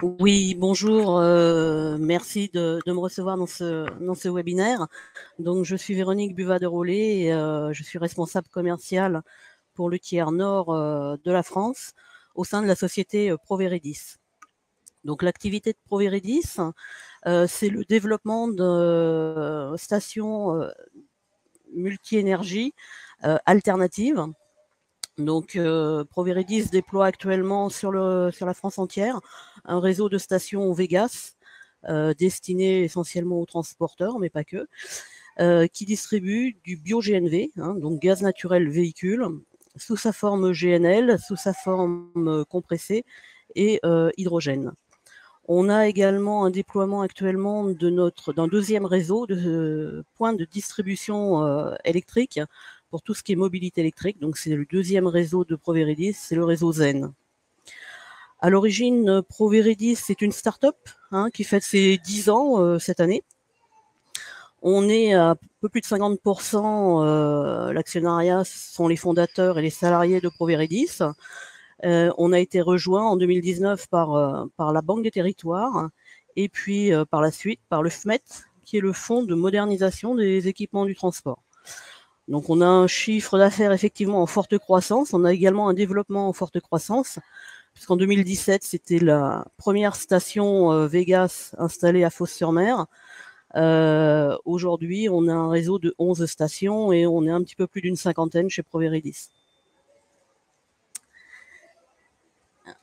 Oui, bonjour, merci de me recevoir dans ce webinaire. Donc, je suis Véronique Buvat-de-Rollet et je suis responsable commerciale pour le tiers nord de la France au sein de la société Proveredis. Donc, l'activité de Proveredis, c'est le développement de stations multi-énergie alternatives. Donc, Proveredis déploie actuellement sur la France entière un réseau de stations Vegas destiné essentiellement aux transporteurs, mais pas que, qui distribue du bio-GNV, donc gaz naturel véhicule, sous sa forme GNL, sous sa forme compressée et hydrogène. On a également un déploiement actuellement d'un deuxième réseau de points de distribution électrique pour tout ce qui est mobilité électrique. Donc, c'est le deuxième réseau de Proveredis, c'est le réseau Zen. À l'origine, Proveredis, c'est une start-up qui fête ses 10 ans cette année. On est à un peu plus de 50%, l'actionnariat sont les fondateurs et les salariés de Proveredis. On a été rejoint en 2019 par la Banque des Territoires et puis par la suite par le FMET, qui est le Fonds de modernisation des équipements du transport. Donc on a un chiffre d'affaires effectivement en forte croissance, on a également un développement en forte croissance, puisqu'en 2017, c'était la première station Vegas installée à Fos-sur-Mer. Aujourd'hui, on a un réseau de 11 stations et on est un petit peu plus d'une cinquantaine chez Proveredis.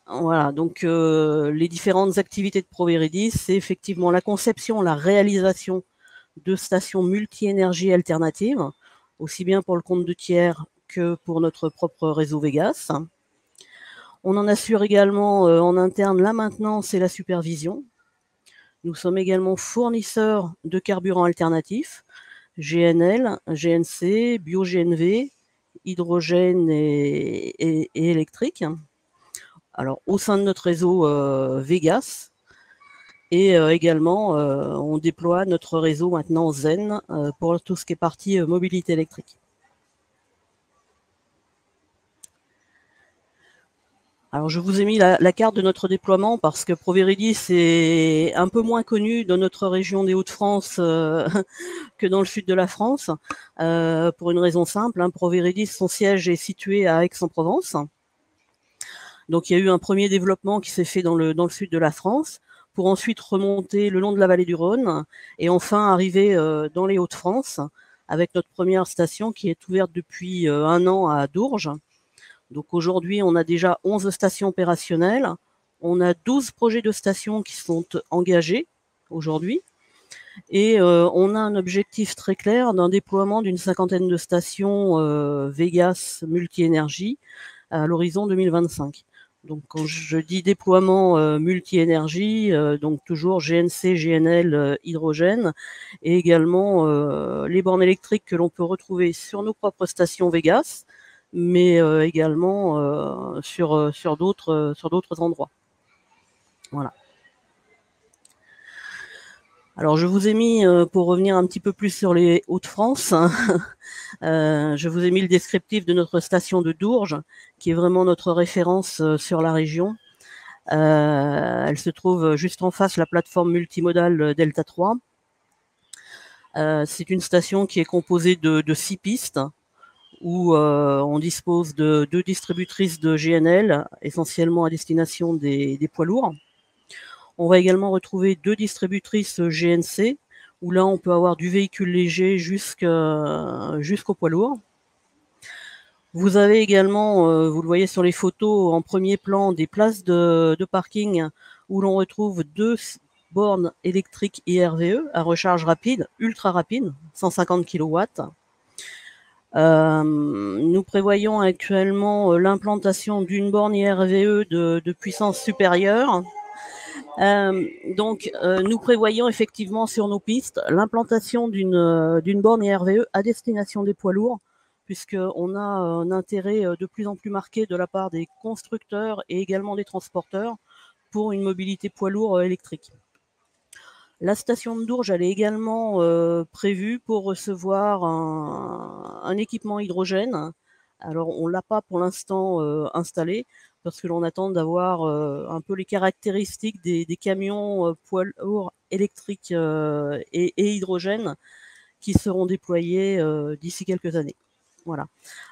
Voilà, donc les différentes activités de Proveredis, c'est effectivement la conception, la réalisation de stations multi-énergie alternatives, aussi bien pour le compte de tiers que pour notre propre réseau Vegas. On en assure également en interne la maintenance et la supervision. Nous sommes également fournisseurs de carburants alternatifs, GNL, GNC, bio-GNV, hydrogène et électrique. Alors, au sein de notre réseau Vegas, et également, on déploie notre réseau maintenant Zen pour tout ce qui est partie mobilité électrique. Alors, je vous ai mis la carte de notre déploiement parce que Proveredis est un peu moins connu dans notre région des Hauts-de-France que dans le sud de la France, pour une raison simple. Proveredis, son siège est situé à Aix-en-Provence. Donc, il y a eu un premier développement qui s'est fait dans le sud de la France, pour ensuite remonter le long de la vallée du Rhône et enfin arriver dans les Hauts-de-France avec notre première station qui est ouverte depuis un an à Dourges. Donc aujourd'hui, on a déjà 11 stations opérationnelles. On a 12 projets de stations qui sont engagés aujourd'hui. Et on a un objectif très clair d'un déploiement d'une cinquantaine de stations Vegas multi-énergie à l'horizon 2025. Donc quand je dis déploiement multi-énergie, donc toujours GNC, GNL, hydrogène, et également les bornes électriques que l'on peut retrouver sur nos propres stations Vegas, mais également sur d'autres endroits. Voilà. Alors je vous ai mis, pour revenir un petit peu plus sur les Hauts-de-France, je vous ai mis le descriptif de notre station de Dourges, qui est vraiment notre référence sur la région. Elle se trouve juste en face de la plateforme multimodale Delta 3. C'est une station qui est composée de 6 pistes, où on dispose de 2 distributrices de GNL, essentiellement à destination des poids lourds. On va également retrouver 2 distributrices GNC, où là on peut avoir du véhicule léger jusqu'au poids lourd. Vous avez également, vous le voyez sur les photos en premier plan, des places de parking où l'on retrouve 2 bornes électriques IRVE à recharge rapide, ultra rapide, 150 kW. Nous prévoyons actuellement l'implantation d'une borne IRVE de puissance supérieure. Donc, nous prévoyons effectivement sur nos pistes l'implantation d'une borne IRVE à destination des poids lourds, puisqu'on a un intérêt de plus en plus marqué de la part des constructeurs et également des transporteurs pour une mobilité poids lourd électrique. La station de Dourges, elle est également prévue pour recevoir un équipement hydrogène. Alors, on ne l'a pas pour l'instant installé. parce que l'on attend d'avoir un peu les caractéristiques des camions poids lourds électriques et hydrogène qui seront déployés d'ici quelques années. Voilà.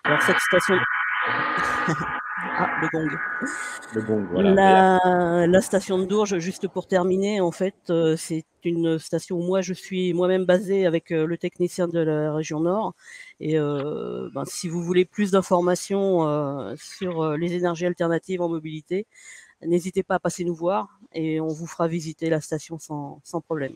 Alors cette station... Ah, le gong. Le gong, voilà. La station de Dourges, juste pour terminer, en fait, c'est une station où moi je suis moi-même basée avec le technicien de la région Nord. Et si vous voulez plus d'informations sur les énergies alternatives en mobilité, n'hésitez pas à passer nous voir et on vous fera visiter la station sans problème.